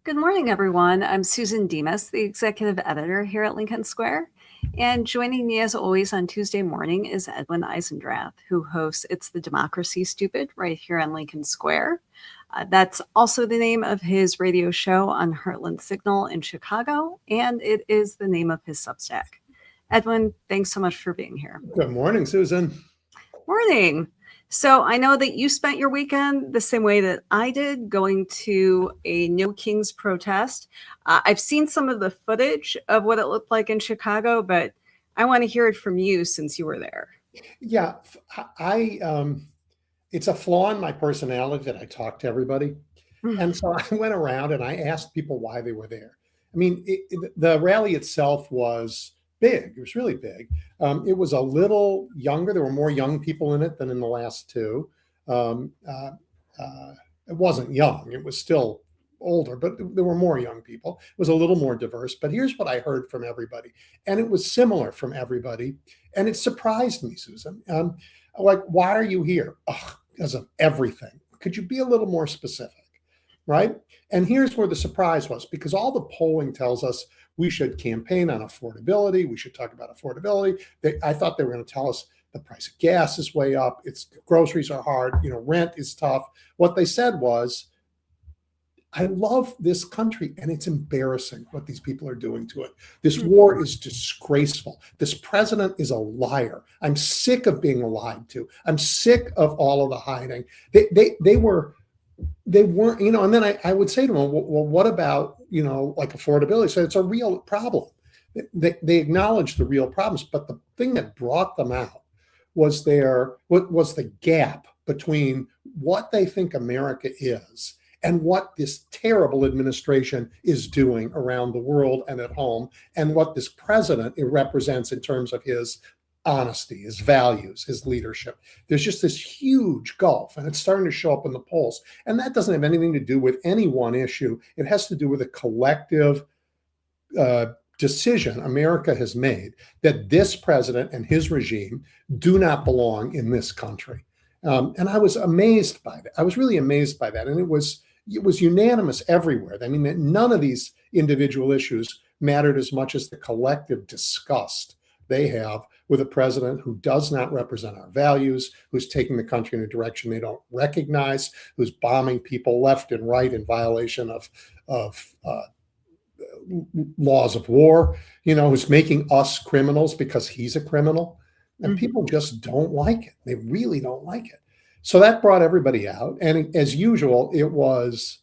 Good morning, everyone. I'm Susan Demas, the executive editor here at Lincoln Square. And joining me as always on Tuesday morning is Edwin Eisendrath, who hosts It's the Democracy Stupid right here on Lincoln Square. That's also the name of his radio show on Heartland Signal in Chicago, and it is the name of his Substack. Edwin, thanks so much for being here. Good morning, Susan. Morning. So I know that you spent your weekend the same way that I did, going to a No Kings protest. I've seen some of the footage of what it looked like in Chicago, but I want to hear it from you since you were there. Yeah, it's a flaw in my personality that I talk to everybody. And so I went around and I asked people why they were there. I mean, the rally itself was big. It was really big. It was a little younger. There were more young people in it than in the last two. It wasn't young. It was still older, but there were more young people. It was a little more diverse. But here's what I heard from everybody. And it was similar from everybody. And it surprised me, Susan. Like, why are you here? Because of everything. Could you be a little more specific? Right? And here's where the surprise was, because all the polling tells us we should campaign on affordability. We should talk about affordability. I thought they were going to tell us the price of gas is way up. Groceries are hard. Rent is tough. What they said was, I love this country, and it's embarrassing what these people are doing to it. This war is disgraceful. This president is a liar. I'm sick of being lied to. I'm sick of all of the hiding. They weren't, and then I would say to them, well, what about, like affordability? So it's a real problem. They acknowledge the real problems, but the thing that brought them out was the gap between what they think America is and what this terrible administration is doing around the world and at home, and what this president represents in terms of his honesty, his values, his leadership. There's just this huge gulf, and it's starting to show up in the polls. And that doesn't have anything to do with any one issue. It has to do with a collective decision America has made that this president and his regime do not belong in this country. And I was amazed by that. I was really amazed by that. And it was unanimous everywhere. I mean, none of these individual issues mattered as much as the collective disgust they have with a president who does not represent our values, who's taking the country in a direction they don't recognize, who's bombing people left and right in violation of laws of war, who's making us criminals because he's a criminal. And people just don't like it. They really don't like it. So that brought everybody out. And as usual, it was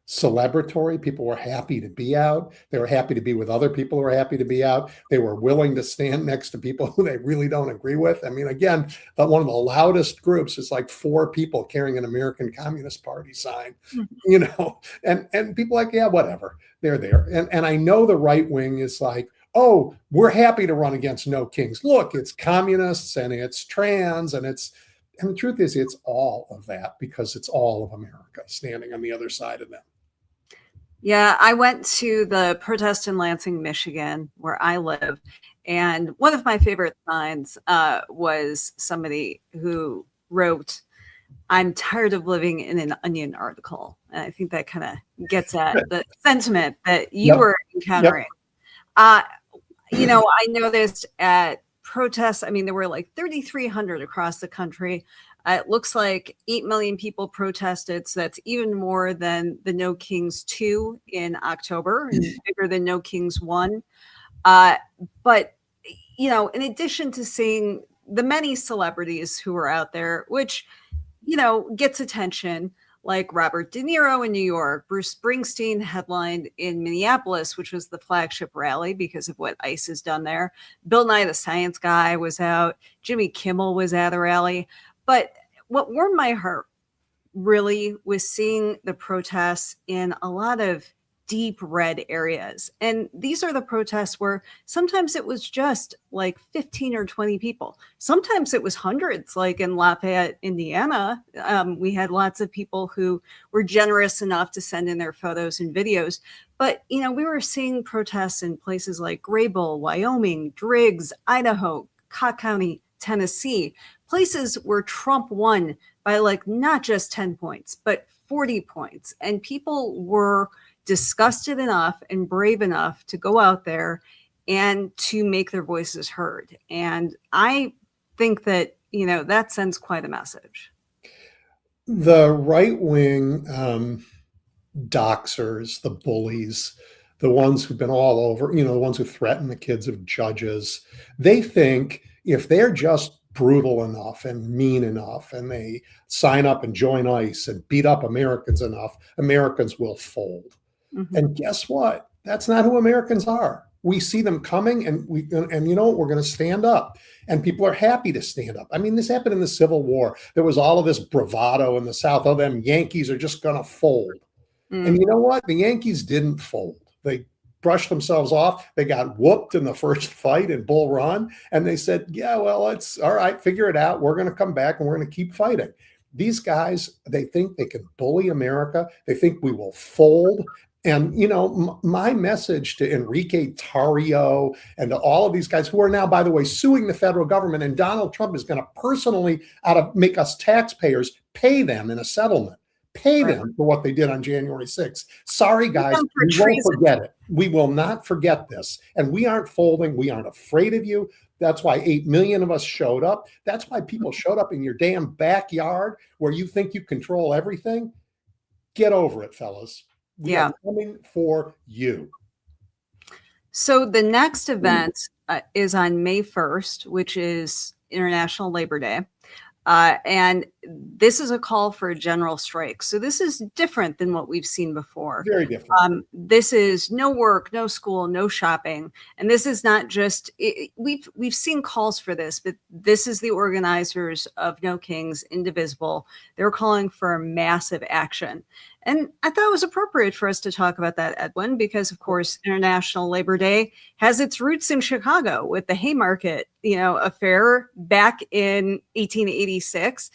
celebratory. People were happy to be out. They were happy to be with other people who were happy to be out. They were willing to stand next to people who they really don't agree with. I mean, again, one of the loudest groups is like 4 people carrying an American Communist Party sign, and people like, yeah, whatever. They're there. And I know the right wing is like, oh, we're happy to run against No Kings. Look, it's communists and it's trans and the truth is it's all of that, because it's all of America standing on the other side of them. Yeah, I went to the protest in Lansing, Michigan, where I live. And one of my favorite signs was somebody who wrote, "I'm tired of living in an Onion article." And I think that kind of gets at the sentiment that you were encountering. I noticed at protests, there were like 3,300 across the country. It looks like 8 million people protested. So that's even more than the No Kings 2 in October, and bigger than No Kings 1. But, in addition to seeing the many celebrities who were out there, which, gets attention, like Robert De Niro in New York, Bruce Springsteen headlined in Minneapolis, which was the flagship rally because of what ICE has done there. Bill Nye the Science Guy was out. Jimmy Kimmel was at the rally. But what warmed my heart really was seeing the protests in a lot of deep red areas. And these are the protests where sometimes it was just like 15 or 20 people. Sometimes it was hundreds, like in Lafayette, Indiana. We had lots of people who were generous enough to send in their photos and videos. But, we were seeing protests in places like Graybull, Wyoming, Driggs, Idaho, Cobb County, Tennessee, places where Trump won by like not just 10 points, but 40 points. And people were disgusted enough and brave enough to go out there and to make their voices heard. And I think that, that sends quite a message. The right wing doxers, the bullies, the ones who've been all over, the ones who threaten the kids of judges, they think if they're just brutal enough and mean enough and they sign up and join ICE and beat up Americans enough, Americans will fold. Mhm. And guess what? That's not who Americans are. We see them coming and we're going to stand up, and people are happy to stand up. I mean, this happened in the Civil War. There was all of this bravado in the South. Oh, them Yankees are just going to fold. And you know what? The Yankees didn't fold. They brushed themselves off. They got whooped in the first fight in Bull Run. And they said, yeah, well, it's all right. Figure it out. We're going to come back and we're going to keep fighting. These guys, they think they can bully America. They think we will fold. And, my message to Enrique Tarrio and to all of these guys who are now, by the way, suing the federal government, and Donald Trump is going to personally, make us taxpayers, pay them in a settlement. Pay them for what they did on January 6th. Sorry, guys, we won't forget it. We will not forget this. And we aren't folding. We aren't afraid of you. That's why 8 million of us showed up. That's why people showed up in your damn backyard where you think you control everything. Get over it, fellas. We are coming for you. So the next event is on May 1st, which is International Labor Day. And this is a call for a general strike. So this is different than what we've seen before. Very different. This is no work, no school, no shopping. And this is not just, we've seen calls for this, but this is the organizers of No Kings, Indivisible. They're calling for massive action. And I thought it was appropriate for us to talk about that, Edwin, because of course, International Labor Day has its roots in Chicago with the Haymarket, affair back in 1886.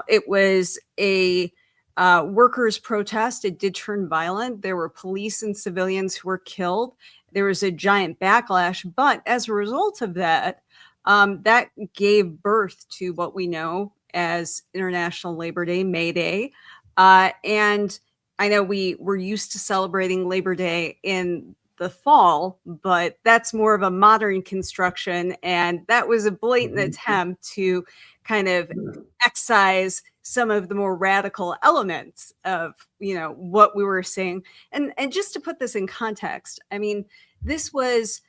It was a workers' protest. It did turn violent. There were police and civilians who were killed. There was a giant backlash. But as a result of that, that gave birth to what we know as International Labor Day, May Day. And I know we were used to celebrating Labor Day in the fall, but that's more of a modern construction. And that was a blatant attempt to kind of excise some of the more radical elements of, what we were saying. And just to put this in context, I mean, this was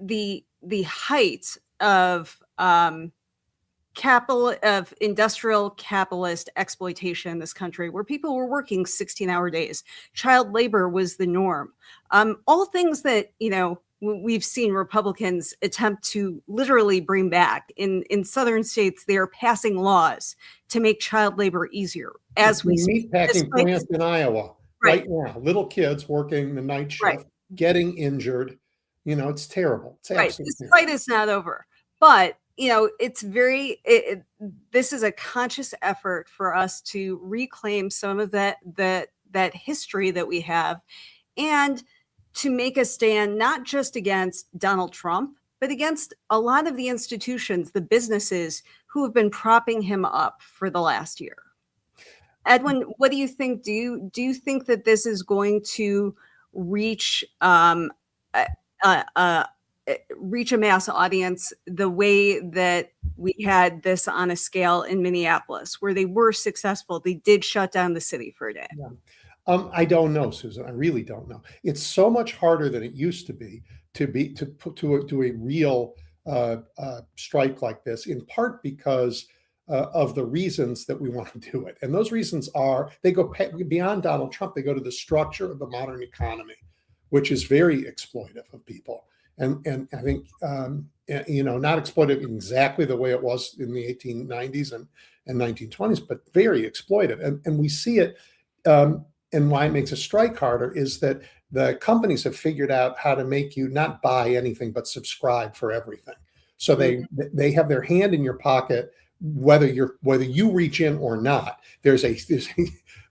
the height of industrial capitalist exploitation in this country, where people were working 16-hour days. Child labor was the norm. All things that, we've seen Republicans attempt to literally bring back. In southern states, they are passing laws to make child labor easier. As we speak, meatpacking plants in Iowa right now, little kids working the night shift, getting injured. It's terrible. It's absolutely This fight is not over, but it's this is a conscious effort for us to reclaim some of that history that we have, and to make a stand not just against Donald Trump, but against a lot of the institutions, the businesses who have been propping him up for the last year. Edwin, what do you think? Do you think that this is going to reach reach a mass audience the way that we had this on a scale in Minneapolis, where they were successful? They did shut down the city for a day. Yeah. I don't know, Susan. I really don't know. It's so much harder than it used to be to put to a real strike like this, in part because of the reasons that we want to do it. And those reasons are, they go beyond Donald Trump. They go to the structure of the modern economy, which is very exploitive of people. And I think, not exploitive in exactly the way it was in the 1890s and 1920s, but very exploitive. And we see it, and why it makes a strike harder is that the companies have figured out how to make you not buy anything, but subscribe for everything. So they have their hand in your pocket, whether you reach in or not. There's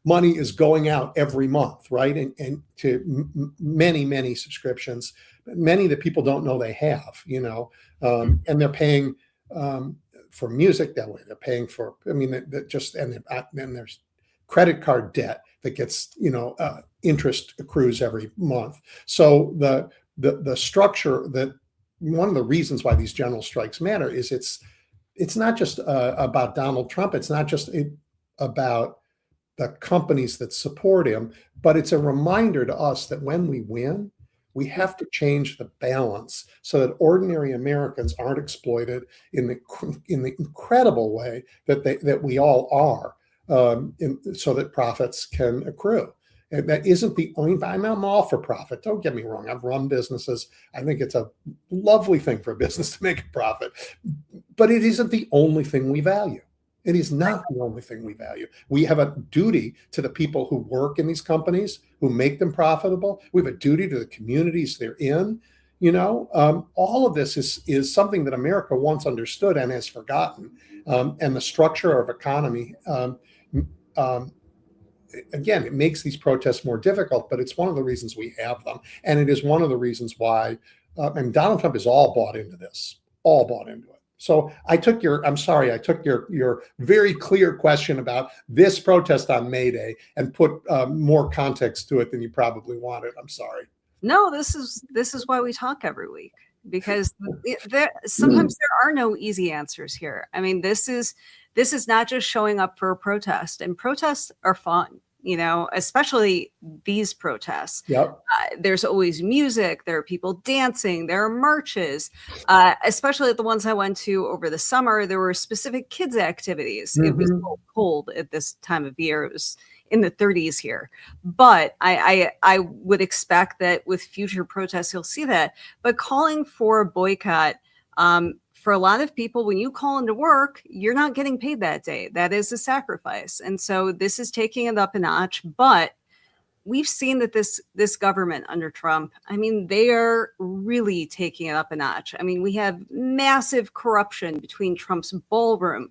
money is going out every month, right? And to many subscriptions, many that people don't know they have, and they're paying for music that way. They're paying for, I mean, then there's credit card debt that gets, interest accrues every month. So the structure that one of the reasons why these general strikes matter is it's not just about Donald Trump. It's not just about the companies that support him, but it's a reminder to us that when we win, we have to change the balance so that ordinary Americans aren't exploited in the incredible way that we all are, so that profits can accrue. And that isn't the only. I'm all for profit. Don't get me wrong. I've run businesses. I think it's a lovely thing for a business to make a profit, but it isn't the only thing we value. It is not the only thing we value. We have a duty to the people who work in these companies, who make them profitable. We have a duty to the communities they're in. All of this is something that America once understood and has forgotten. And the structure of economy, again, it makes these protests more difficult, but it's one of the reasons we have them. And it is one of the reasons why, and Donald Trump is all bought into this, all bought into it. So I took your very clear question about this protest on May Day and put more context to it than you probably wanted. I'm sorry. No, this is why we talk every week, because sometimes there are no easy answers here. I mean, this is not just showing up for a protest, and protests are fun. Especially these protests. Yep. There's always music. There are people dancing. There are marches. Especially at the ones I went to over the summer, there were specific kids' activities. Mm-hmm. It was so cold at this time of year. It was in the 30s here. But I would expect that with future protests, you'll see that. But calling for a boycott, for a lot of people, when you call into work, you're not getting paid that day. That is a sacrifice. And so this is taking it up a notch. But we've seen that this government under Trump, I mean, they are really taking it up a notch. I mean, we have massive corruption between Trump's ballroom,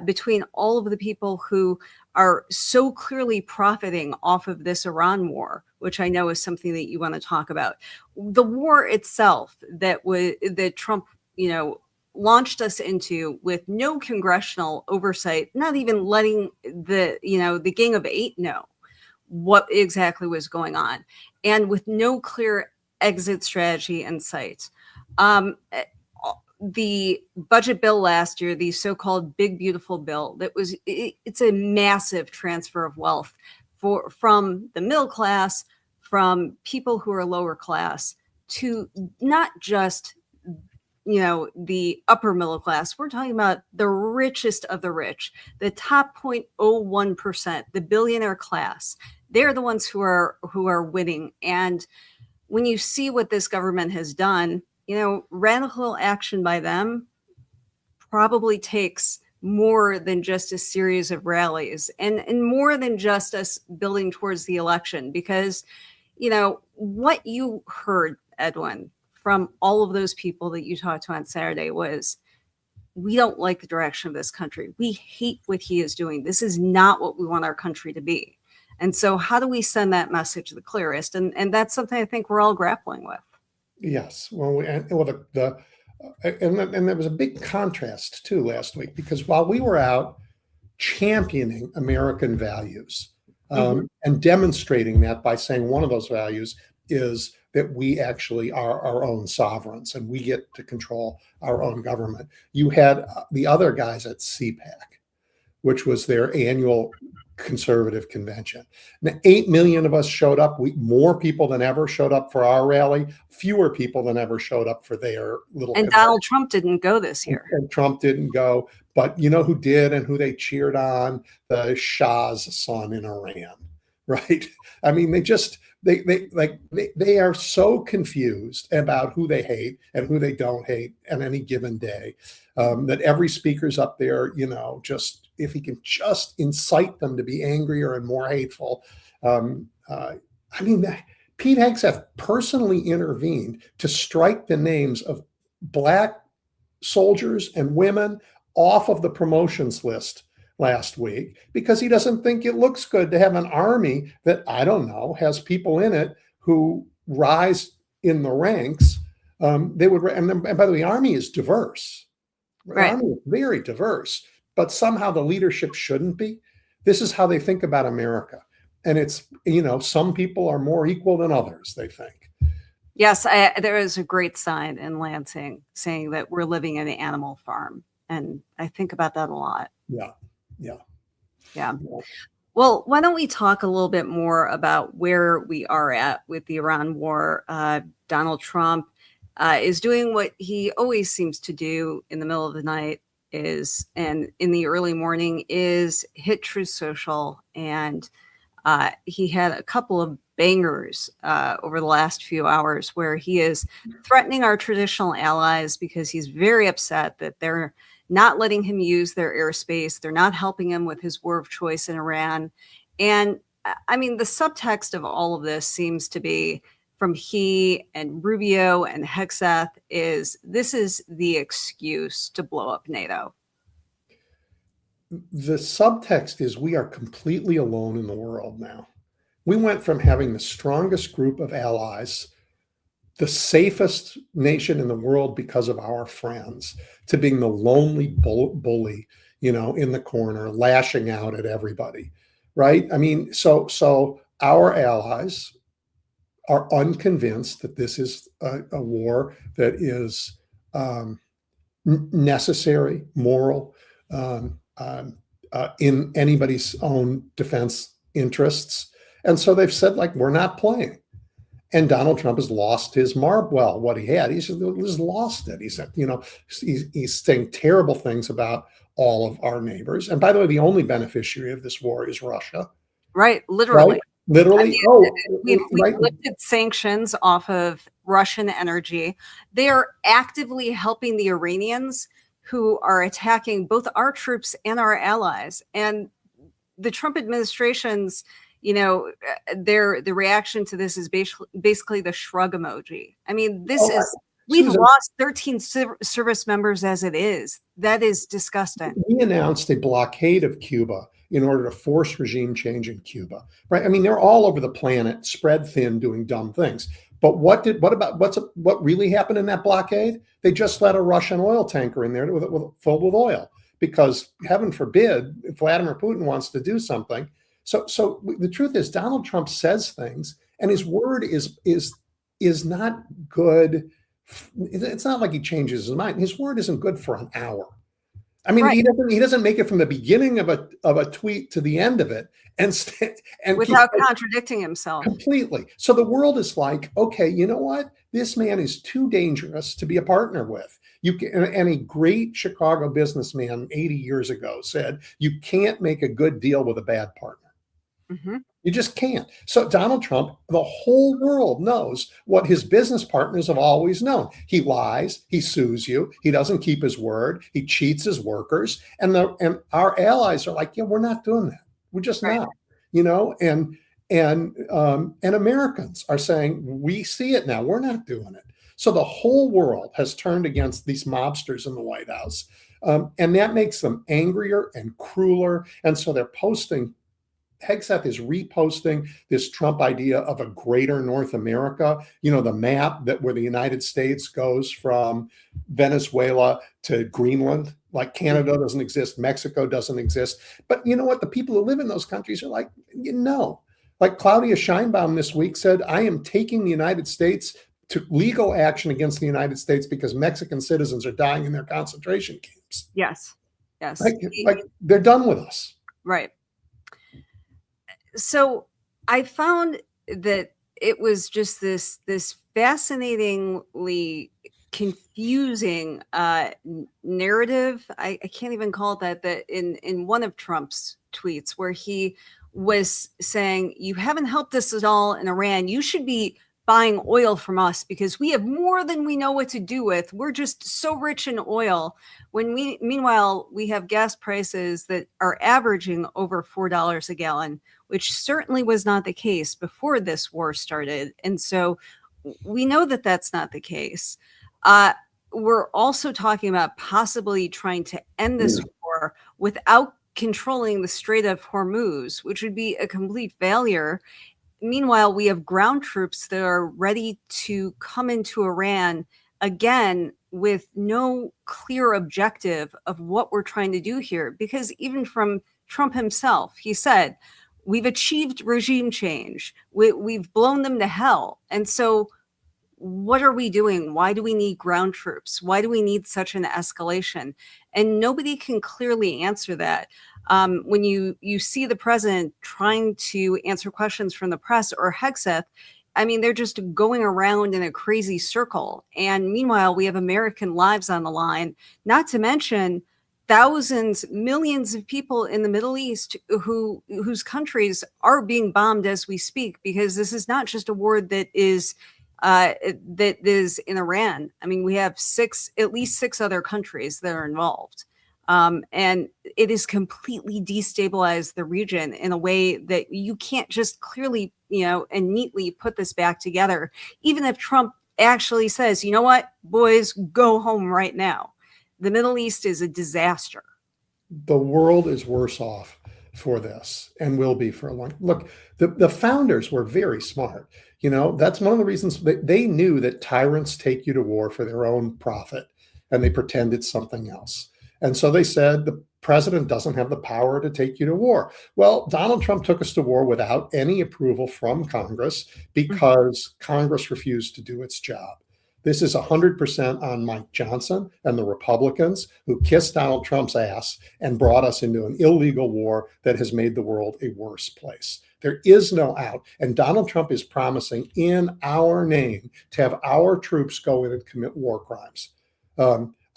between all of the people who are so clearly profiting off of this Iran war, which I know is something that you want to talk about. The war itself that Trump, launched us into with no congressional oversight, not even letting the Gang of Eight know what exactly was going on, and with no clear exit strategy in sight. The budget bill last year, the so-called big beautiful bill, it's a massive transfer of wealth from the middle class, from people who are lower class, to not just the upper middle class. We're talking about the richest of the rich, the top 0.01%, the billionaire class. They're the ones who are winning. And when you see what this government has done, radical action by them probably takes more than just a series of rallies and more than just us building towards the election. Because, what you heard, Edwin, from all of those people that you talked to on Saturday was, we don't like the direction of this country. We hate what he is doing. This is not what we want our country to be. And so how do we send that message the clearest? And that's something I think we're all grappling with. Yes. Well, and there was a big contrast too last week, because while we were out championing American values and demonstrating that by saying one of those values is that we actually are our own sovereigns and we get to control our own government. You had the other guys at CPAC, which was their annual conservative convention. Now, 8 million of us showed up. More people than ever showed up for our rally. Fewer people than ever showed up for their little. And convention. Donald Trump didn't go this year. And Trump didn't go. But you know who did and who they cheered on? The Shah's son in Iran, right? I mean, they are so confused about who they hate and who they don't hate on any given day, that every speaker's up there, just if he can just incite them to be angrier and more hateful. Pete Hegseth personally intervened to strike the names of Black soldiers and women off of the promotions list last week, because he doesn't think it looks good to have an army that, I don't know, has people in it who rise in the ranks. And by the way, the army is diverse. Right. army is very diverse, but somehow the leadership shouldn't be. This is how they think about America. And it's, some people are more equal than others, they think. Yes, there is a great sign in Lansing saying that we're living in an animal farm, and I think about that a lot. Yeah. Yeah. Yeah. Yeah. Well, why don't we talk a little bit more about where we are at with the Iran war? Donald Trump is doing what he always seems to do in the middle of the night and in the early morning is hit Truth Social. And he had a couple of bangers over the last few hours where he is threatening our traditional allies because he's very upset that they're not letting him use their airspace. They're not helping him with his war of choice in Iran. And I mean, the subtext of all of this seems to be from he and Rubio and Hegseth is this is the excuse to blow up NATO. The subtext is we are completely alone in the world now. We went from having the strongest group of allies, the safest nation in the world because of our friends, to being the lonely bully, in the corner, lashing out at everybody, right? I mean, so our allies are unconvinced that this is a war that is necessary, moral, in anybody's own defense interests. And so they've said, like, we're not playing. And Donald Trump has lost his what he had. He's just lost it. He's saying terrible things about all of our neighbors. And by the way, the only beneficiary of this war is Russia. Right, literally. Right? Literally. We've right. lifted sanctions off of Russian energy. They are actively helping the Iranians who are attacking both our troops and our allies. And the Trump administration's, the reaction to this is basically the shrug emoji. I mean, we've Susan, lost 13 service members as it is. That is disgusting. We announced a blockade of Cuba in order to force regime change in Cuba, right? I mean, they're all over the planet, spread thin, doing dumb things. But what really happened in that blockade? They just let a Russian oil tanker in there filled with oil because, heaven forbid, if Vladimir Putin wants to do something. So the truth is, Donald Trump says things, and his word is not good. It's not like he changes his mind. His word isn't good for an hour. I mean, right. He doesn't make it from the beginning of a tweet to the end of it and without contradicting himself completely. So the world is like, okay, you know what? This man is too dangerous to be a partner with. And a great Chicago businessman 80 years ago said, you can't make a good deal with a bad partner. Mm-hmm. You just can't. So Donald Trump, the whole world knows what his business partners have always known. He lies, he sues you, he doesn't keep his word, he cheats his workers, and our allies are like, yeah, we're not doing that. We're just not, and Americans are saying, we see it now, we're not doing it. So the whole world has turned against these mobsters in the White House, and that makes them angrier and crueler, and so they're posting. Hegseth is reposting this Trump idea of a greater North America, the map where the United States goes from Venezuela to Greenland, like Canada doesn't exist, Mexico doesn't exist. But you know what? The people who live in those countries are like, like Claudia Sheinbaum this week said, I am taking the United States to legal action against the United States because Mexican citizens are dying in their concentration camps. Yes. Like they're done with us. Right. So I found that it was just this fascinatingly confusing narrative. I can't even call it that in one of Trump's tweets where he was saying, you haven't helped us at all in Iran. You should be buying oil from us because we have more than we know what to do with. We're just so rich in oil. Meanwhile, we have gas prices that are averaging over $4 a gallon, which certainly was not the case before this war started. And so we know that that's not the case. We're also talking about possibly trying to end this war without controlling the Strait of Hormuz, which would be a complete failure. Meanwhile, we have ground troops that are ready to come into Iran again with no clear objective of what we're trying to do here. Because even from Trump himself, he said, we've achieved regime change. We've blown them to hell. And so what are we doing? Why do we need ground troops? Why do we need such an escalation? And nobody can clearly answer that. When you see the president trying to answer questions from the press or Hegseth, I mean, they're just going around in a crazy circle. And meanwhile, we have American lives on the line, not to mention thousands, millions of people in the Middle East whose countries are being bombed as we speak, because this is not just a war that is in Iran. I mean, we have at least six other countries that are involved. And it has completely destabilized the region in a way that you can't just clearly, and neatly put this back together. Even if Trump actually says, you know what, boys, go home right now. The Middle East is a disaster. The world is worse off for this and will be for a long. Look, the founders were very smart. That's one of the reasons they knew that tyrants take you to war for their own profit, and they pretend it's something else. And so they said the president doesn't have the power to take you to war. Well, Donald Trump took us to war without any approval from Congress because Congress refused to do its job. This is 100% on Mike Johnson and the Republicans who kissed Donald Trump's ass and brought us into an illegal war that has made the world a worse place. There is no out. And Donald Trump is promising in our name to have our troops go in and commit war crimes.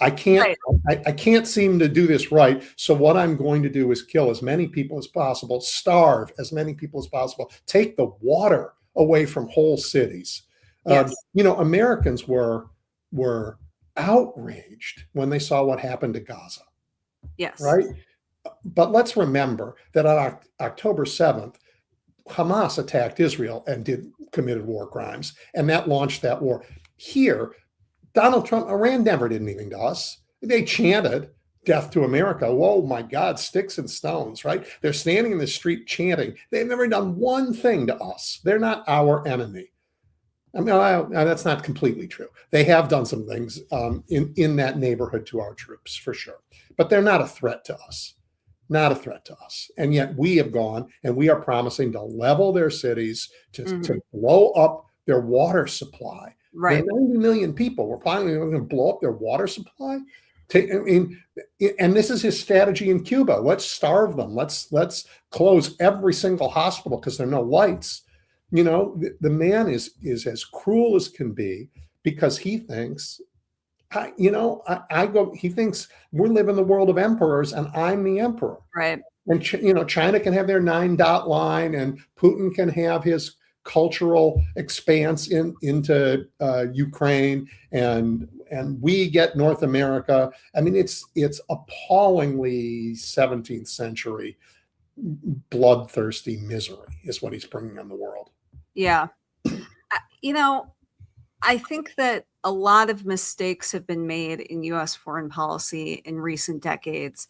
I can't seem to do this right. So what I'm going to do is kill as many people as possible, starve as many people as possible, take the water away from whole cities. Yes. Americans were outraged when they saw what happened to Gaza. Yes. Right. But let's remember that on October 7th, Hamas attacked Israel and committed war crimes, and that launched that war. Here, Donald Trump, Iran never did anything to us. They chanted death to America. Whoa, my God, sticks and stones, right? They're standing in the street chanting. They've never done one thing to us. They're not our enemy. I mean, that's not completely true. They have done some things in that neighborhood to our troops, for sure. But they're not a threat to us. Not a threat to us. And yet we have gone and we are promising to level their cities, to blow up their water supply. Right. They're 90 million people. We're probably going to blow up their water supply. And this is his strategy in Cuba. Let's starve them. Let's close every single hospital because there are no lights. The man is as cruel as can be because he thinks, he thinks we live in the world of emperors and I'm the emperor. Right. And, China can have their 9-dot line and Putin can have his cultural expanse into Ukraine and we get North America. I mean, it's appallingly 17th century bloodthirsty misery is what he's bringing on the world. Yeah. I think that a lot of mistakes have been made in U.S. foreign policy in recent decades.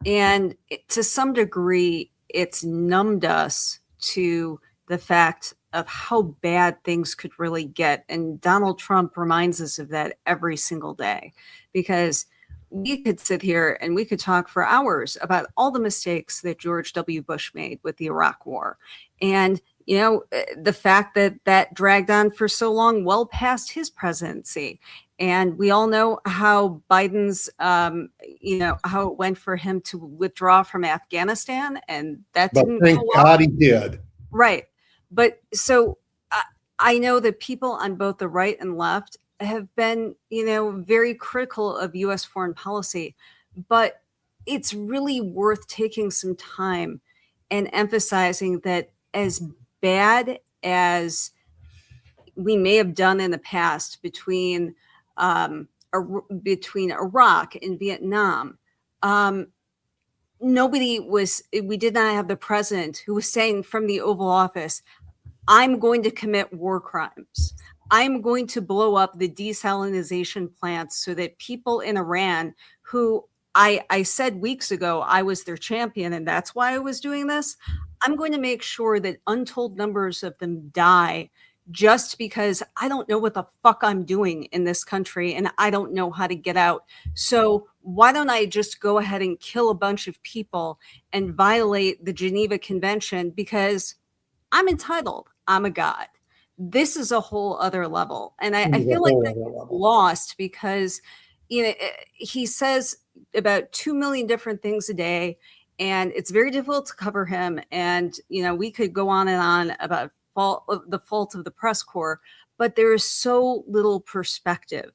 And to some degree, it's numbed us to the fact of how bad things could really get. And Donald Trump reminds us of that every single day, because we could sit here and we could talk for hours about all the mistakes that George W. Bush made with the Iraq War. And the fact that dragged on for so long, well past his presidency. And we all know how Biden's, how it went for him to withdraw from Afghanistan. And that didn't thank God he did. Right. But so I know that people on both the right and left have been, very critical of U.S. foreign policy. But it's really worth taking some time and emphasizing that as bad as we may have done in the past between Iraq and Vietnam, we did not have the president who was saying from the Oval Office, I'm going to commit war crimes. I'm going to blow up the desalinization plants so that people in Iran who I said weeks ago I was their champion and that's why I was doing this, I'm going to make sure that untold numbers of them die just because I don't know what the fuck I'm doing in this country and I don't know how to get out. So why don't I just go ahead and kill a bunch of people and violate the Geneva Convention because I'm entitled. I'm a god. This is a whole other level. And I There's a feel like whole that's other level. lost because, he says about 2 million different things a day, and it's very difficult to cover him. And, we could go on and on about the fault of the press corps, but there is so little perspective.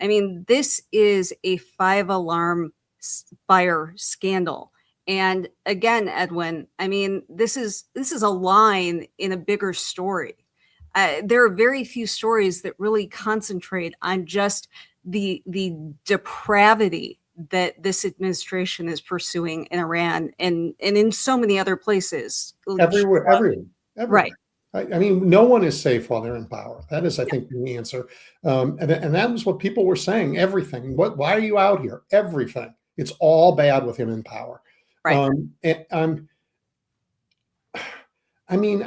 I mean, this is a 5 alarm fire scandal. And again, Edwin, I mean, this is a line in a bigger story. There are very few stories that really concentrate on just the depravity that this administration is pursuing in Iran and in so many other places. Everywhere, everywhere, everywhere. Right. I mean, no one is safe while they're in power. That is, I think, the answer. And that was what people were saying. Everything. Why are you out here? Everything. It's all bad with him in power. Right. I mean,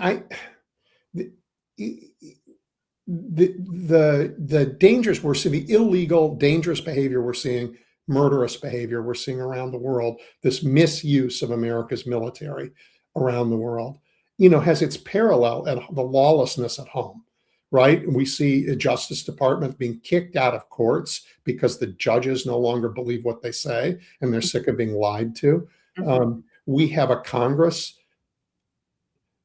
the dangers we're seeing, the illegal, dangerous behavior we're seeing, murderous behavior we're seeing around the world, this misuse of America's military around the world, has its parallel at the lawlessness at home, right? We see a Justice Department being kicked out of courts because the judges no longer believe what they say and they're sick of being lied to. We have a Congress.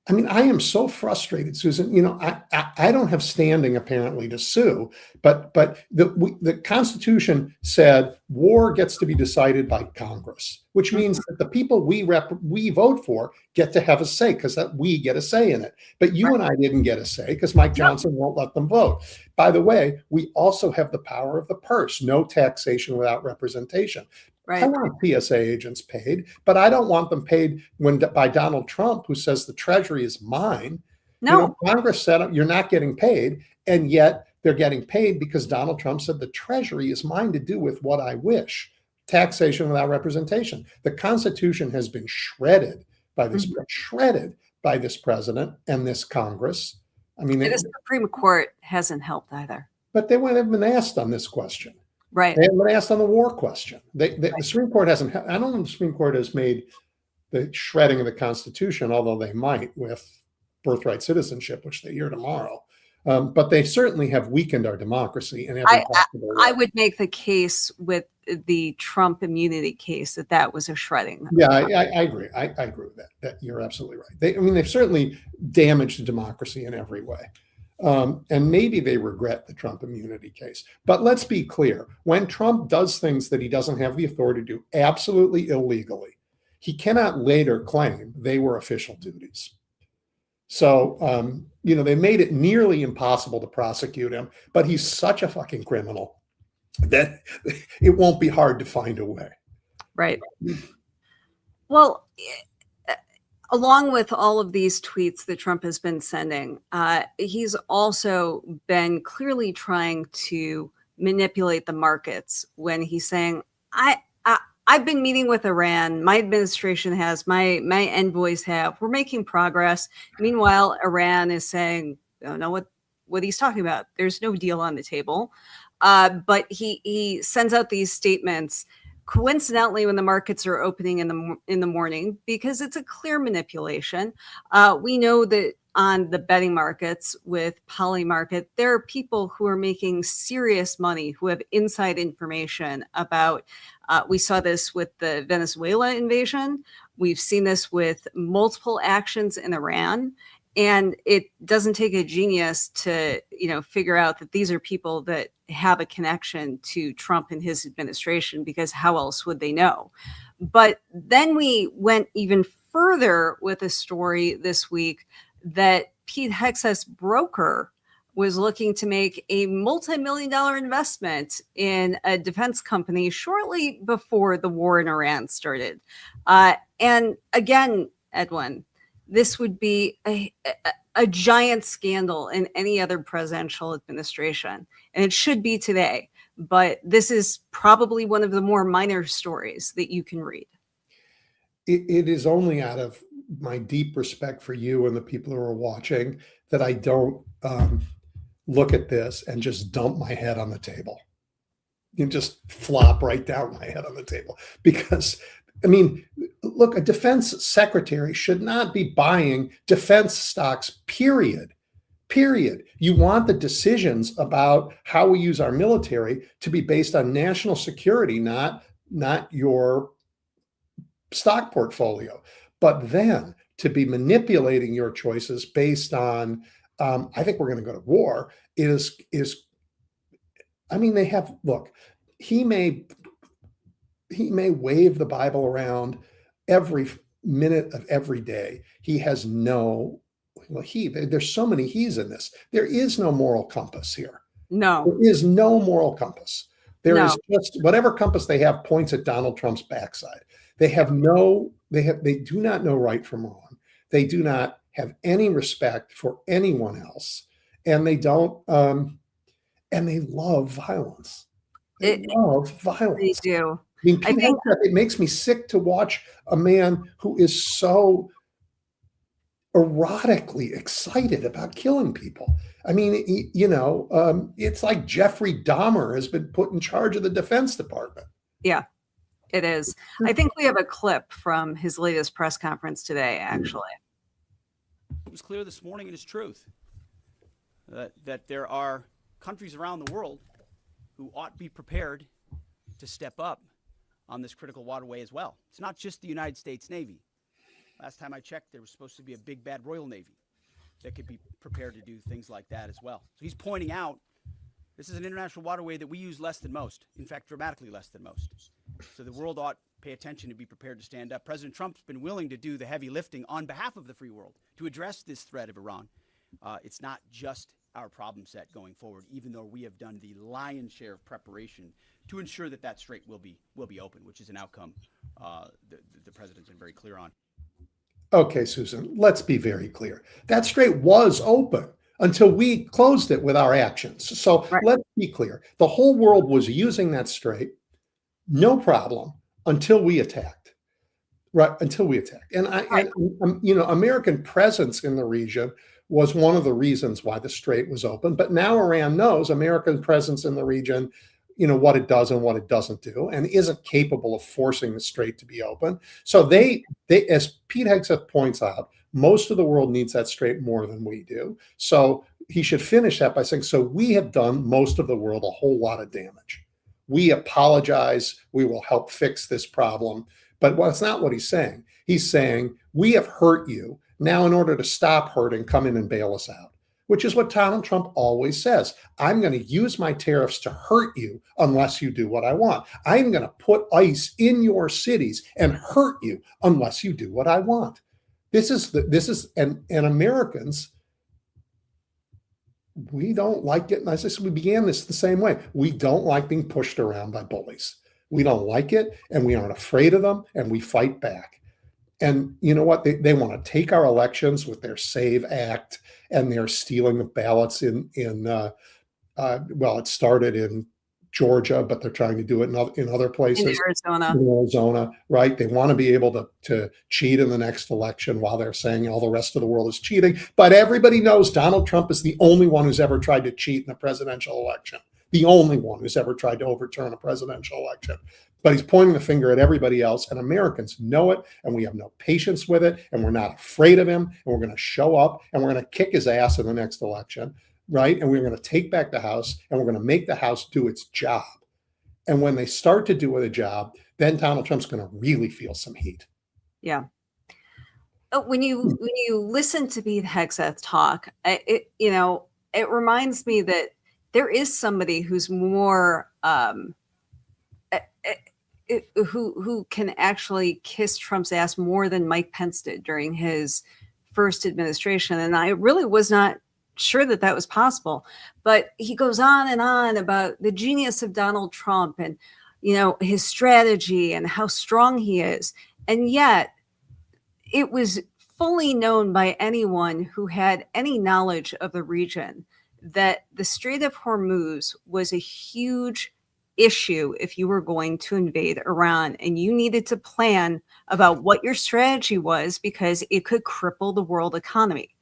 I mean, I am so frustrated, Susan. I don't have standing apparently to sue, but the Constitution said war gets to be decided by Congress, which means that the people we vote for get to have a say because that we get a say in it. But you and I didn't get a say because Mike Johnson won't let them vote. By the way, we also have the power of the purse, no taxation without representation. Right. I want TSA agents paid, but I don't want them paid by Donald Trump, who says the Treasury is mine. No. Congress said you're not getting paid, and yet they're getting paid because Donald Trump said the Treasury is mine to do with what I wish. Taxation without representation. The Constitution has been shredded by this president and this Congress. I mean, the Supreme Court hasn't helped either. But they wouldn't have been asked on this question. Right. They haven't been asked on the war question. The Supreme Court hasn't. I don't know if the Supreme Court has made the shredding of the Constitution, although they might with birthright citizenship, which they hear tomorrow. But they certainly have weakened our democracy in every possible way. I would make the case with the Trump immunity case that was a shredding. Yeah, I agree. I agree with that. That you're absolutely right. They've certainly damaged the democracy in every way. And maybe they regret the Trump immunity case. But let's be clear. When Trump does things that he doesn't have the authority to do, absolutely illegally, he cannot later claim they were official duties. So, they made it nearly impossible to prosecute him, but he's such a fucking criminal that it won't be hard to find a way. Right. Well, along with all of these tweets that Trump has been sending, he's also been clearly trying to manipulate the markets when he's saying, I've been meeting with Iran. My administration has, my envoys have. We're making progress. Meanwhile, Iran is saying, I don't know what he's talking about. There's no deal on the table. But he sends out these statements coincidentally when the markets are opening in the morning, because it's a clear manipulation. We know that on the betting markets with Polymarket, there are people who are making serious money, who have inside information about, we saw this with the Venezuela invasion. We've seen this with multiple actions in Iran. And it doesn't take a genius to, figure out that these are people that have a connection to Trump and his administration, because how else would they know? But then we went even further with a story this week that Pete Hexas' broker was looking to make a multi-million-dollar investment in a defense company shortly before the war in Iran started. And again, Edwin, this would be a giant scandal in any other presidential administration. And it should be today. But this is probably one of the more minor stories that you can read. It is only out of my deep respect for you and the people who are watching that I don't look at this and just dump my head on the table. You just flop right down my head on the table. Because, I mean, look, a defense secretary should not be buying defense stocks, period. Period. You want the decisions about how we use our military to be based on national security, not your stock portfolio. But then to be manipulating your choices based on, I think we're going to go to war is, I mean, they have, look, he may wave the Bible around every minute of every day. He has no, well, there's so many he's in this. There is no moral compass here. No. There is no moral compass. There No. is just whatever compass they have points at Donald Trump's backside. They do not know right from wrong. They do not have any respect for anyone else. And they don't, and they love violence. They love violence. They do. I mean, it makes me sick to watch a man who is so erotically excited about killing people. I mean, it's like Jeffrey Dahmer has been put in charge of the Defense Department. Yeah, it is. I think we have a clip from his latest press conference today, actually. It was clear this morning in his truth that there are countries around the world who ought to be prepared to step up on this critical waterway as well. It's not just the United States Navy. Last time I checked, there was supposed to be a big bad Royal Navy that could be prepared to do things like that as well. So he's pointing out this is an international waterway that we use less than most, in fact, dramatically less than most. So the world ought to pay attention to be prepared to stand up. President Trump's been willing to do the heavy lifting on behalf of the free world to address this threat of Iran. It's not just our problem set going forward, even though we have done the lion's share of preparation to ensure that that strait will be open, which is an outcome the president's been very clear on. Okay, Susan, let's be very clear. That strait was open until we closed it with our actions. So Let's be clear. The whole world was using that strait, no problem, until we attacked. Right, until we attacked. And American presence in the region was one of the reasons why the strait was open. But now Iran knows American presence in the region, what it does and what it doesn't do, and isn't capable of forcing the strait to be open. So they, as Pete Hegseth points out, most of the world needs that strait more than we do. So he should finish that by saying, so we have done most of the world a whole lot of damage. We apologize. We will help fix this problem. But that's not what he's saying. He's saying, we have hurt you. Now, in order to stop hurting, come in and bail us out, which is what Donald Trump always says. I'm going to use my tariffs to hurt you unless you do what I want. I'm going to put ice in your cities and hurt you unless you do what I want. And Americans, we don't like it. And as I said, we began this the same way. We don't like being pushed around by bullies. We don't like it, and we aren't afraid of them, and we fight back. And you know what? They want to take our elections with their SAVE Act and their stealing of ballots it started in Georgia, but they're trying to do it in other places. In Arizona, right? They want to be able to cheat in the next election while they're saying all the rest of the world is cheating. But everybody knows Donald Trump is the only one who's ever tried to cheat in a presidential election. The only one who's ever tried to overturn a presidential election. But he's pointing the finger at everybody else, and Americans know it, and we have no patience with it, and we're not afraid of him, and we're going to show up, and we're going to kick his ass in the next election, right? And we're going to take back the House, and we're going to make the House do its job. And when they start to do a job, then Donald Trump's going to really feel some heat. Yeah. When you listen to Pete Hegseth talk, it reminds me that there is somebody who's more who can actually kiss Trump's ass more than Mike Pence did during his first administration. And I really was not sure that was possible. But he goes on and on about the genius of Donald Trump and, his strategy and how strong he is. And yet it was fully known by anyone who had any knowledge of the region that the Strait of Hormuz was a huge issue if you were going to invade Iran, and you needed to plan about what your strategy was because it could cripple the world economy.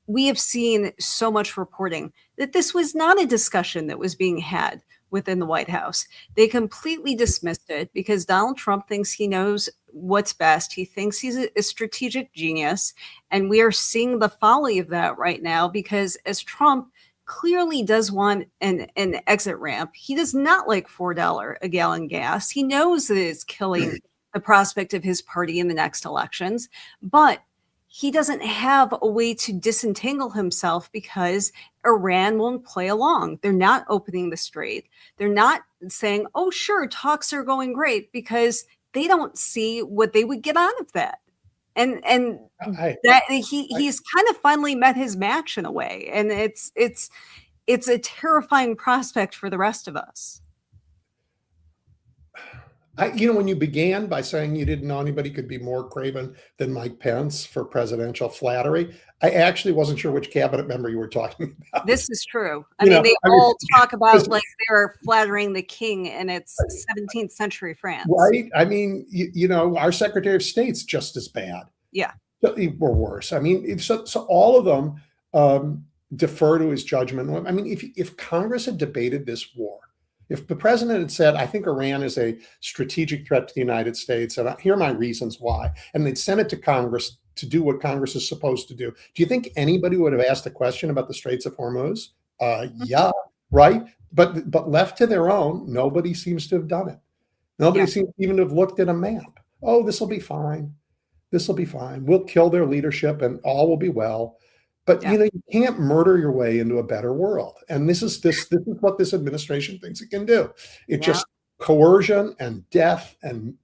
We have seen so much reporting that this was not a discussion that was being had within the White House. They completely dismissed it because Donald Trump thinks he knows what's best. He thinks he's a strategic genius. And we are seeing the folly of that right now because as Trump clearly does want an exit ramp, he does not like $4 a gallon gas. He knows that it's killing the prospect of his party in the next elections, but he doesn't have a way to disentangle himself because Iran won't play along. They're not opening the strait. They're not saying, oh, sure, talks are going great, because they don't see what they would get out of that. And that he's kind of finally met his match in a way. And it's a terrifying prospect for the rest of us. When you began by saying you didn't know anybody could be more craven than Mike Pence for presidential flattery, I actually wasn't sure which cabinet member you were talking about. This is true. They all talk about like they're flattering the king, and it's 17th century France. Right? Our Secretary of State's just as bad. Yeah. Or worse. So all of them defer to his judgment. If Congress had debated this war, if the president had said, I think Iran is a strategic threat to the United States, and here are my reasons why, and they'd sent it to Congress to do what Congress is supposed to do you think anybody would have asked a question about the Straits of Hormuz? Yeah, right? But left to their own, nobody seems to have done it. Nobody seems even to have looked at a map. Oh, this will be fine. This will be fine. We'll kill their leadership and all will be well. But you can't murder your way into a better world. And this is what this administration thinks it can do. It's just coercion and death and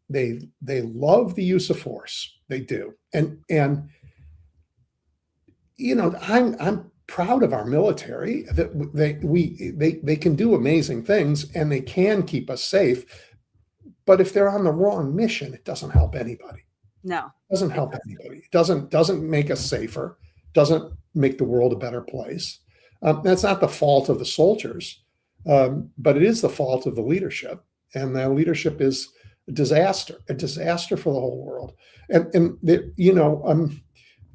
they love the use of force. They do. And I'm proud of our military that they can do amazing things and they can keep us safe. But if they're on the wrong mission, it doesn't help anybody. No, it doesn't help anybody. It doesn't make us safer. Doesn't make the world a better place. That's not the fault of the soldiers, but it is the fault of the leadership. And the leadership is a disaster for the whole world. And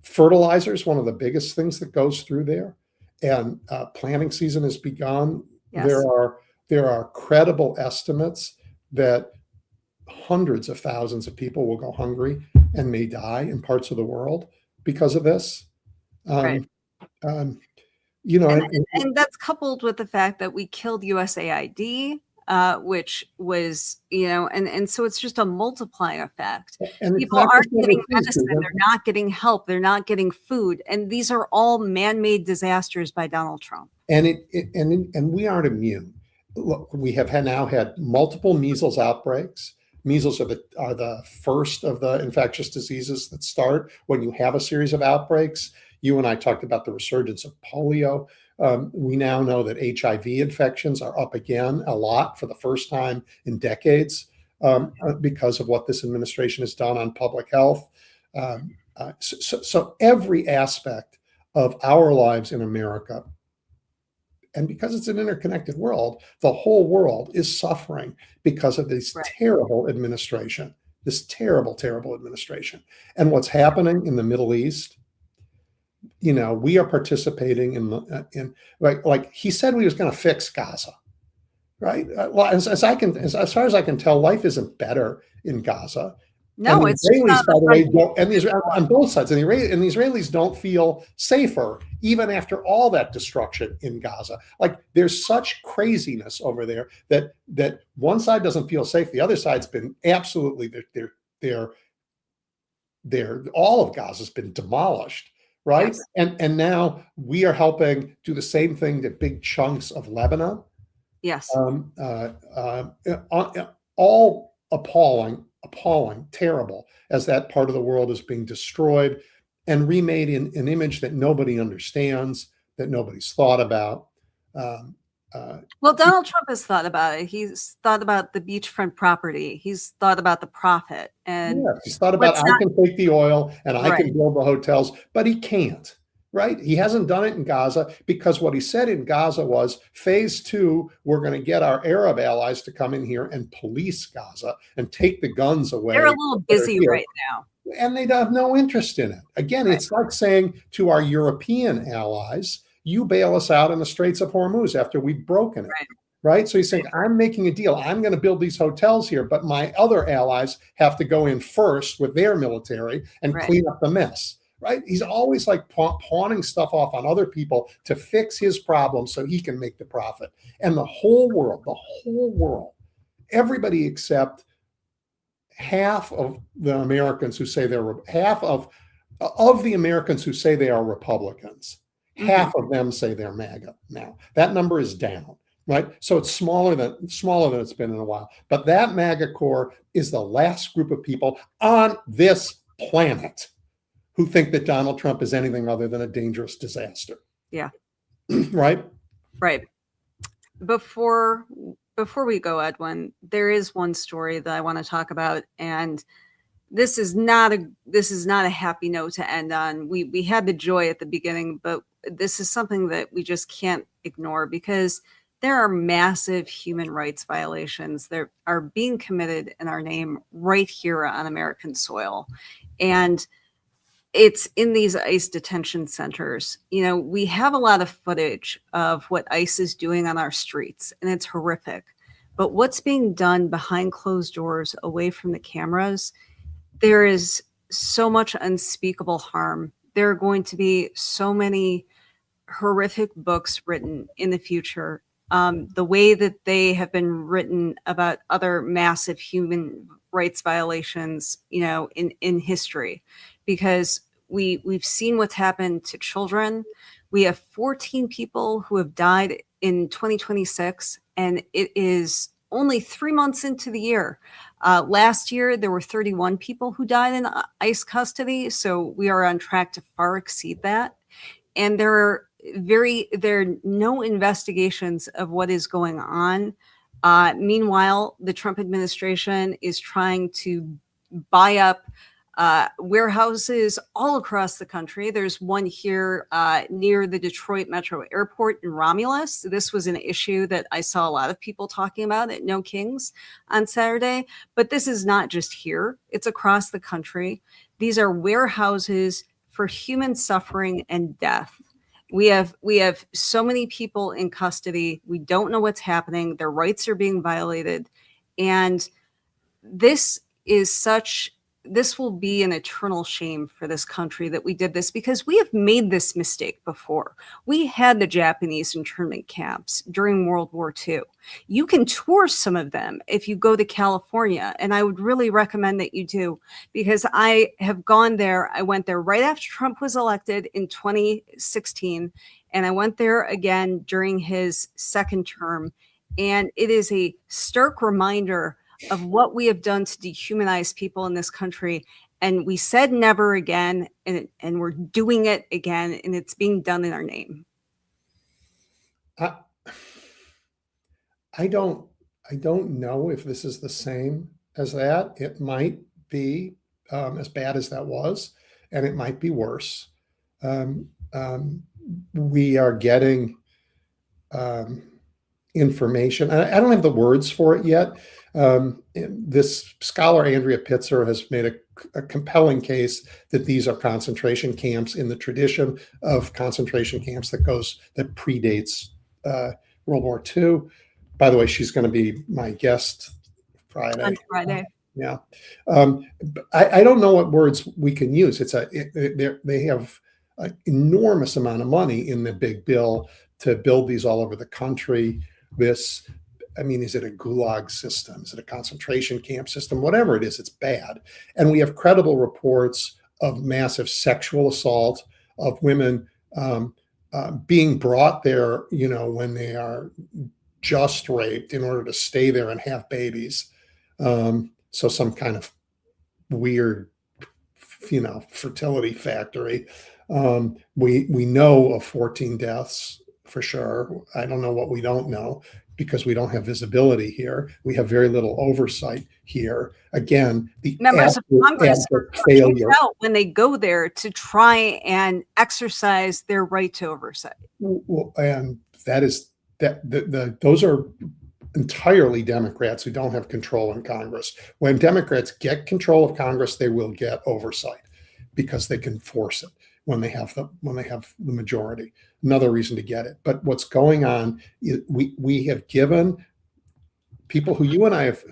fertilizer is one of the biggest things that goes through there. And planting season has begun. Yes. There are credible estimates that hundreds of thousands of people will go hungry and may die in parts of the world because of this. Right. And that's coupled with the fact that we killed USAID, which was, and so it's just a multiplying effect. And people aren't getting medicine, they're not getting help, they're not getting food. And these are all man-made disasters by Donald Trump. And we aren't immune. Look, we have now had multiple measles outbreaks. Measles are the first of the infectious diseases that start when you have a series of outbreaks. You and I talked about the resurgence of polio. We now know that HIV infections are up again a lot for the first time in decades because of what this administration has done on public health. So every aspect of our lives in America, and because it's an interconnected world, the whole world is suffering because of this terrible administration, this terrible, terrible administration. And what's happening in the Middle East, we are participating in like he said we was going to fix Gaza, right? Well, as far as I can tell, life isn't better in Gaza. No, and the Israelis, by the way, on both sides, and the Israelis don't feel safer even after all that destruction in Gaza. Like there's such craziness over there that one side doesn't feel safe, the other side's been absolutely they're all of Gaza's been demolished, right? Yes. And now we are helping do the same thing to big chunks of Lebanon. Yes. All appalling, terrible, as that part of the world is being destroyed and remade in an image that nobody understands, that nobody's thought about. Well, Donald Trump has thought about it. He's thought about the beachfront property. He's thought about the profit. And he's thought about, I can take the oil and I can build the hotels, but he can't. right? He hasn't done it in Gaza because what he said in Gaza was phase 2, we're going to get our Arab allies to come in here and police Gaza and take the guns away. They're a little busy right now. And they have no interest in it. Again, it's like saying to our European allies, you bail us out in the Straits of Hormuz after we've broken it. Right? So he's saying, I'm making a deal. I'm going to build these hotels here, but my other allies have to go in first with their military and clean up the mess. Right? He's always like pawning stuff off on other people to fix his problems so he can make the profit. And the whole world, everybody except half of the Americans who say they're half of the Americans who say they are Republicans, half of them say they're MAGA now. That number is down. Right. So it's smaller than it's been in a while. But that MAGA core is the last group of people on this planet who think that Donald Trump is anything other than a dangerous disaster. Yeah. Right. Right. Before we go, Edwin, there is one story that I want to talk about, and this is not a happy note to end on. We had the joy at the beginning, but this is something that we just can't ignore because there are massive human rights violations that are being committed in our name right here on American soil. And it's in these ICE detention centers. You know, we have a lot of footage of what ICE is doing on our streets, and it's horrific. But what's being done behind closed doors, away from the cameras, there is so much unspeakable harm. There are going to be so many horrific books written in the future. The way that they have been written about other massive human rights violations, you know, in history, because we've seen what's happened to children. We have 14 people who have died in 2026, and it is only 3 months into the year. Last year, there were 31 people who died in ICE custody, so we are on track to far exceed that. And there are no investigations of what is going on. Meanwhile, the Trump administration is trying to buy up warehouses all across the country. There's one here near the Detroit Metro Airport in Romulus. This was an issue that I saw a lot of people talking about at No Kings on Saturday. But this is not just here. It's across the country. These are warehouses for human suffering and death. We have so many people in custody. We don't know what's happening. Their rights are being violated. And this will be an eternal shame for this country that we did this, because we have made this mistake before. We had the Japanese internment camps during World War II. You can tour some of them if you go to California, and I would really recommend that you do, because I have gone there. I went there right after Trump was elected in 2016, and I went there again during his second term, and it is a stark reminder of what we have done to dehumanize people in this country. And we said never again, and we're doing it again, and it's being done in our name. I don't know if this is the same as that. It might be as bad as that was, and it might be worse. We are getting information. I don't have the words for it yet. This scholar, Andrea Pitzer, has made a compelling case that these are concentration camps in the tradition of concentration camps that predates World War II. By the way, she's going to be my guest Friday. On Friday. Yeah. I don't know what words we can use. They have an enormous amount of money in the big bill to build these all over the country. Is it a gulag system? Is it a concentration camp system? Whatever it is, it's bad. And we have credible reports of massive sexual assault of women being brought there, when they are just raped in order to stay there and have babies. So some kind of weird, fertility factory. We know of 14 deaths for sure. I don't know what we don't know. because we don't have visibility here. We have very little oversight here. Again, the Members of Congress are failure kicked out when they go there to try and exercise their right to oversight. And that is those are entirely Democrats who don't have control in Congress. When Democrats get control of Congress, they will get oversight because they can force it when they have the majority. Another reason to get it. But what's going on is we have given people who you and I have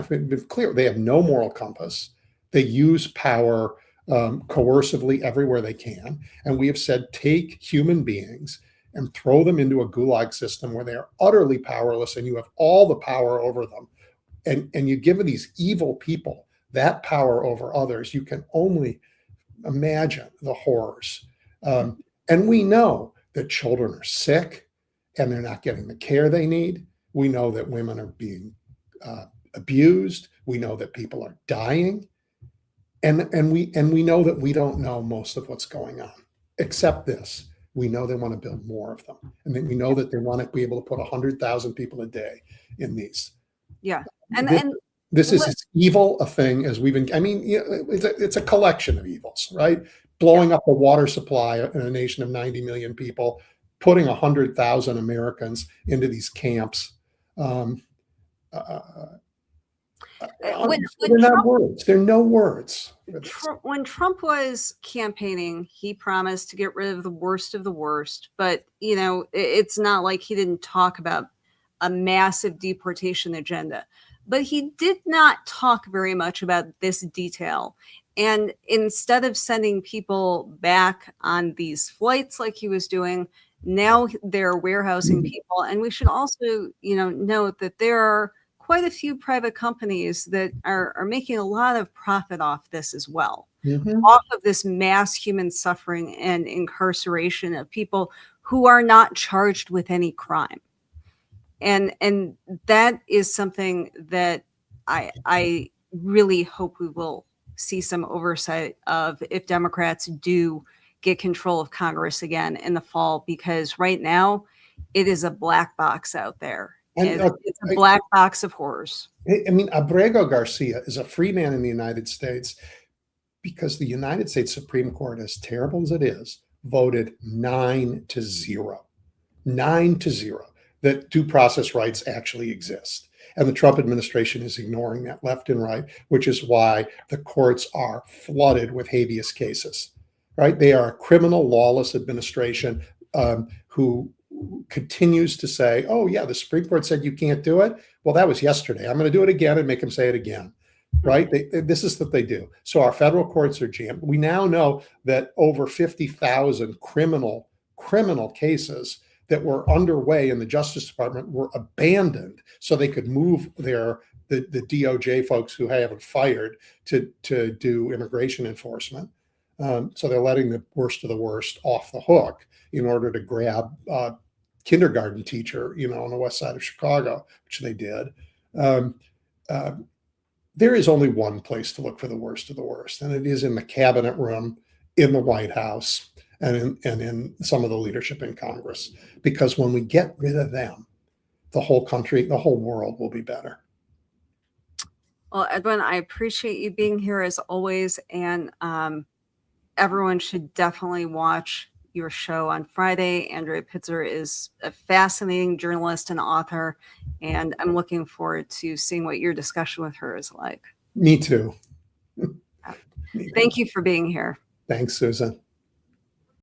been clear, they have no moral compass. They use power coercively everywhere they can. And we have said, take human beings and throw them into a gulag system where they are utterly powerless and you have all the power over them. And you give these evil people that power over others, you can only imagine the horrors. And we know that children are sick and they're not getting the care they need. We know that women are being abused. We know that people are dying. And we know that we don't know most of what's going on, except this. We know they want to build more of them. And then we know that they want to be able to put 100,000 people a day in these. Yeah. This is as evil a thing as we've been. I mean, it's a collection of evils, right? Blowing up the water supply in a nation of 90 million people, putting 100,000 Americans into these camps. They're not words. They're no words. When Trump was campaigning, he promised to get rid of the worst, but it's not like he didn't talk about a massive deportation agenda. But he did not talk very much about this detail. And instead of sending people back on these flights like he was doing, now they're warehousing people. And we should also, note that there are quite a few private companies that are making a lot of profit off this as well, off of this mass human suffering and incarceration of people who are not charged with any crime. And that is something that I really hope we will see some oversight of if Democrats do get control of Congress again in the fall, because right now it is a black box out there. It's a black box of horrors. I mean, Abrego Garcia is a free man in the United States because the United States Supreme Court, as terrible as it is, voted 9-0. 9-0. That due process rights actually exist. And the Trump administration is ignoring that left and right, which is why the courts are flooded with habeas cases, right? They are a criminal, lawless administration who continues to say, oh, yeah, the Supreme Court said you can't do it. Well, that was yesterday. I'm going to do it again and make them say it again, right? This is what they do. So our federal courts are jammed. We now know that over 50,000 criminal cases that were underway in the Justice Department were abandoned so they could move the DOJ folks who haven't fired to do immigration enforcement. So they're letting the worst of the worst off the hook in order to grab a kindergarten teacher, on the west side of Chicago, which they did. There is only one place to look for the worst of the worst, and it is in the cabinet room, in the White House, and in some of the leadership in Congress. Because when we get rid of them, the whole country, the whole world will be better. Well, Edwin, I appreciate you being here as always. And everyone should definitely watch your show on Friday. Andrea Pitzer is a fascinating journalist and author, and I'm looking forward to seeing what your discussion with her is like. Me too. Thank you for being here. Thanks, Susan.